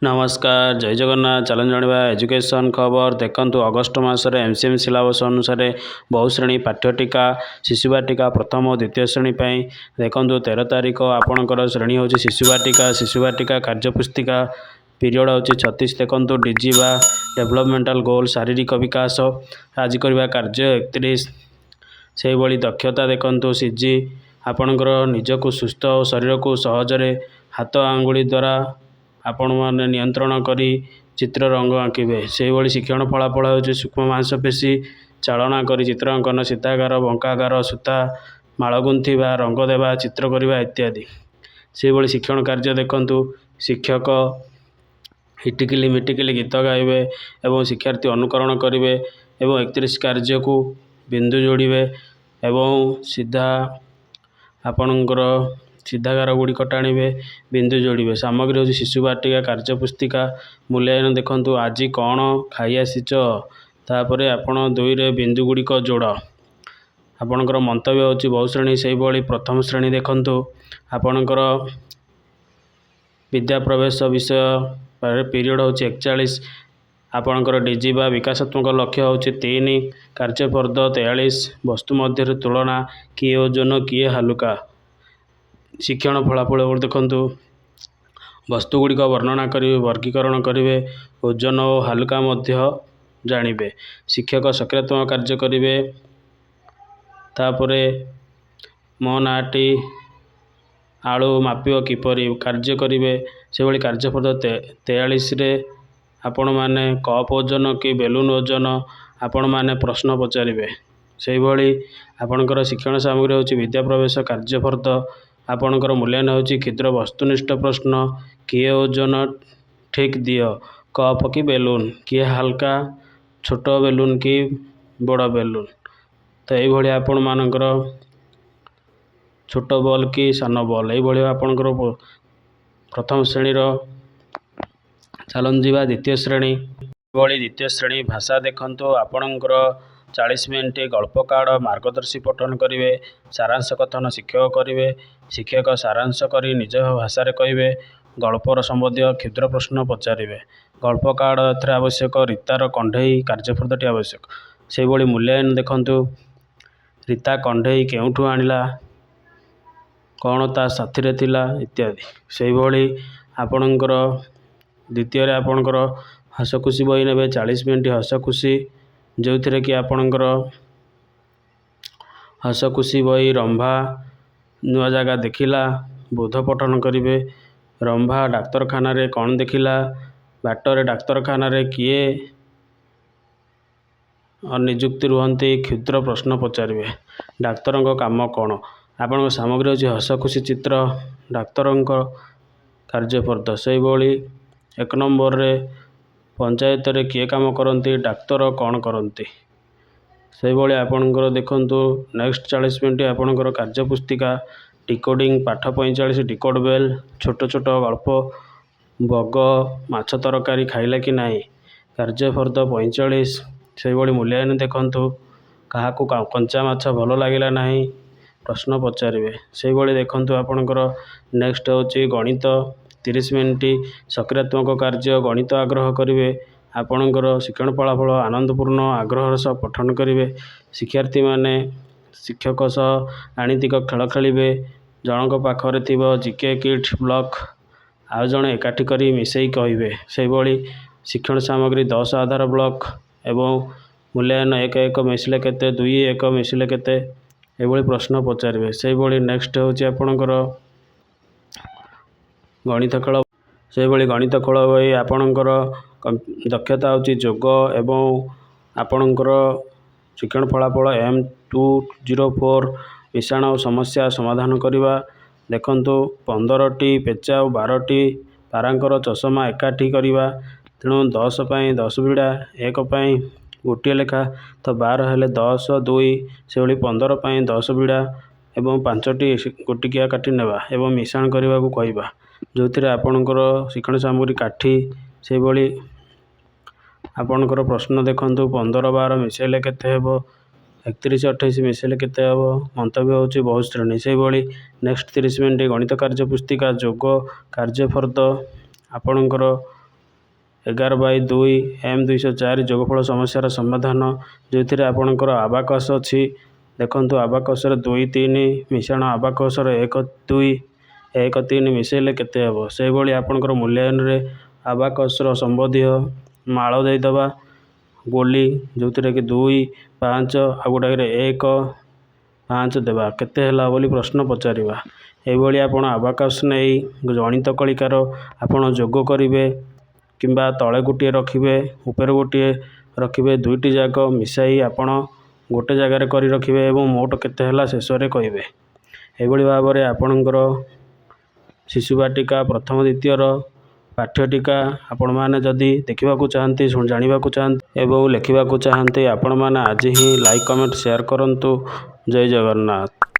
नमस्कार जय जगन्नाथ चलन जाना एजुकेशन खबर देखु अगस्ट मसरे एमसीएम सिलेबस अनुसार बहु श्रेणी पाठ्यटिका शिशुवाटिका प्रथम और द्वितीय श्रेणी देखु 13 तारिख आपणकर श्रेणी हूँ शिशुवाटिका कार्यपुस्तिका पीरियड हूँ 36 देखु डीजी बा डेभलपमेंटाल गोल शारीरिक विकास आज करवा कार्य 31 से भाई दक्षता देखु सीजी आपणकर निजक सुस्थ और शरीर को सहजरे हाथ आंगुली द्वारा आपण मैंने नियंत्रण करी चित्र रंग आंकिबे से भाई शिक्षण फलाफल हो सूक्ष्म मांसपेशी चालना करी चित्रांकन सीतागार बंकागार सूता माଳ गुंथिबा रंग देवा चित्र करवा इत्यादि से भाई शिक्षण कार्य देखु शिक्षक हिटिकिली मिटिकिली गीत गाइबे एवं शिक्षार्थी अनुकरण करेंगे एवं 31 कार्य को बिंदु जोड़े एवं सीधा आपणकर सीधागार गुड़िक टाणिबे बिंदु जोड़े सामग्री हूँ शिशुवाटिका कार्यपुस्तिका मूल्यांकन देखु आज कौन खाई आसीच तापर आपण 2 रे बिंदु गुड़िक जोड़ आपणकर मंतव्य हूँ बहु श्रेणी से भाई प्रथम श्रेणी देखु आपणकर विद्या प्रवेश विषय पीरियड हूँ 41 आपणकर डीजी बा विकासात्मक लक्ष्य हूँ 3 कार्यपर्द 43 वस्तु मध्य तुलना किए ओजन किए हालुका शिक्षण फलाफल देखु वस्तु गुड़िक वर्णना करेंगे वर्गीकरण करेंगे ओजन और हालुका जानवे शिक्षक सकारात्मक कार्य करेंगे तापरे मो नाटी आलू मापिव किपरि कार्य करेंगे से भाई कार्यपर्द 43 रे आपण मैंने कप ओजन कि बेलून ओजन आपण मैंने प्रश्न पचारे से भाई आपणकर शिक्षण सामग्री हूँ विद्या प्रवेश कार्यपर्द आपणकर मूल्यांकन हूँ क्षुद्र वस्तुनिष्ठ प्रश्न किए ओजन ठीक दियो कप कि बेलून किए हल्का छोट बेलून कि बड़ बेलून तो ये आपण मानकर छोट बॉल कि सान बॉल ये आपणकर प्रथम श्रेणीर चलन जावा द्वितीय श्रेणी भाई द्वितीय श्रेणी भाषा देखु आपणकर 40 मिनिट गल्प कार्ड मार्गदर्शी पठन करेंगे सारांश कथन शिक्षक करेंगे शिक्षक सारांश कर निज भाषा कहे गल्पर संबंधी क्षुद्र प्रश्न पचारे गल्प कार्ड एथर आवश्यक रीतार कंढई कार्यपर्दटी आवश्यक से भाई मूल्यांकन देखु रीता कंढई केउठू आनिला कौन ता साथी थिला इत्यादि से भाई आपणकर द्वितीय आपणकर हसखुशी बही ने 40 मिनिट हसखुशी जो थे कि आपणकर हसखुशी बही रंभा नुआ जगह देखिला बोध पठन करेंगे रंभा डाक्तरखाना रे कौन देखिला बाटर डाक्तरखाना रे किए निजुक्ति रुहंती क्षुद्र प्रश्न पचारे डाक्तर काम कौन आपण सामग्री हूँ हसखुशी चित्र डाक्तर कार्यपर्द से भाई 1 नंबर रे पंचायत रे किए काम करती डाक्तर कौन करती से भाई आपणकर देखु नेक्स्ट 40 मिनिट आपणकर कार्यपुस्तिका डिकोडिंग पाठ 45 डिकोड बेल छोट छोट गल्प बग माछ तरकारी खाइला कि नहीं कार्यपर्द 45 से भाई मूल्यांकन देखु क्या कंचा माछ भल लगिला नहीं प्रश्न पचारे से भाई देखु आपणकर नेक्स्ट हूँ गणित 30 मिनिट सकारात्मक कार्य गणित आग्रह करेंगे आपणकर शिक्षण फलाफल आनंदपूर्ण आग्रह सह पठन करेंगे शिक्षार्थी माने शिक्षक सह गाणितिक खेल खेलिए जनक पाखरे थिबो जीके किट ब्लॉक आउ जड़े एकाठी करी मिसई कहे से भाई शिक्षण सामग्री 10 आधार ब्लॉक एवं मूल्यांकन 1 1 मिसले केते 2 1 मिसले केते ये प्रश्न पचारे से भाई नेक्स्ट हूँ आपणकर गणित खेल से भाई गणित खेल बही आपणकर दक्षता हूँ जोग एवं आपणकर शिक्षण फलाफल M204 मिश्रण और समस्या समाधान करवा देखु 15टी पेचा और 12टी पारांकर चषमा एकाठी करवा तेणु 10 पाई 10 बिड़ा 1 पाई गोटे लेखा तो 12 हेले 10 2 से भाई 15 पाई 10 बिड़ा एवं 5टी गोटिकिया काटी नेबा एवं मिश्रण करने को कहवा जो थे आपणकर शिक्षण सामग्री काठी से भाई आपणकर प्रश्न देखु 15 12 मिसेले केते हेबो 31 28 मिसेले केते हेबो मंतव्य हूँ बहु श्रेणी से भाई नेक्स्ट 30 मिनिट गणित कार्यपुस्तिका जोग कार्यपर्द आपणकर 11/2 M204 ଯୋଗଫଳ ସମସ୍ୟାର ସମାଧାନ, ଯେଉଁଥିରେ ଆପଣଙ୍କର ଆବାକସ୍ ଅଛି। ଦେଖନ୍ତୁ ଆବାକସ୍ର 2, 3 ମିଶାଣ ଆବାକସ୍ର 1, 2, 1, 3 ମିଶାଇଲେ କେତେ ହେବ। ସେହିଭଳି ଆପଣଙ୍କର ମୂଲ୍ୟାୟନରେ ଆବାକସ୍ର ସମ୍ବନ୍ଧୀୟ ମାଳ ଦେଇଦେବା ଗୋଲି, ଯେଉଁଥିରେ କି 2, 5 ଆଉ ଗୋଟାକରେ 1, 5 ଦେବା କେତେ ହେଲା ବୋଲି ପ୍ରଶ୍ନ ପଚାରିବା। ଏହିଭଳି ଆପଣ ଆବାକସ୍ ନେଇ ଗଣିତ କଳିକାର ଆପଣ ଯୋଗ କରିବେ କିମ୍ବା ତଳେ ଗୋଟିଏ ରଖିବେ ଉପରେ ଗୋଟିଏ ରଖିବେ, ଦୁଇଟି ଯାକ ମିଶାଇ ଆପଣ ଗୋଟେ ଜାଗାରେ କରି ରଖିବେ ଏବଂ ମୋଟ କେତେ ହେଲା ଶେଷରେ କହିବେ। ଏହିଭଳି ଭାବରେ ଆପଣଙ୍କର ଶିଶୁ ବାଟିକା ପ୍ରଥମ ଦ୍ୱିତୀୟର ପାଠ୍ୟଟିକା ଆପଣମାନେ ଯଦି ଦେଖିବାକୁ ଚାହାନ୍ତି, ଜାଣିବାକୁ ଚାହାନ୍ତି ଏବଂ ଲେଖିବାକୁ ଚାହାନ୍ତି, ଆପଣମାନେ ଆଜି ହିଁ ଲାଇକ୍, କମେଣ୍ଟ, ସେୟାର କରନ୍ତୁ। ଜୟ ଜଗନ୍ନାଥ।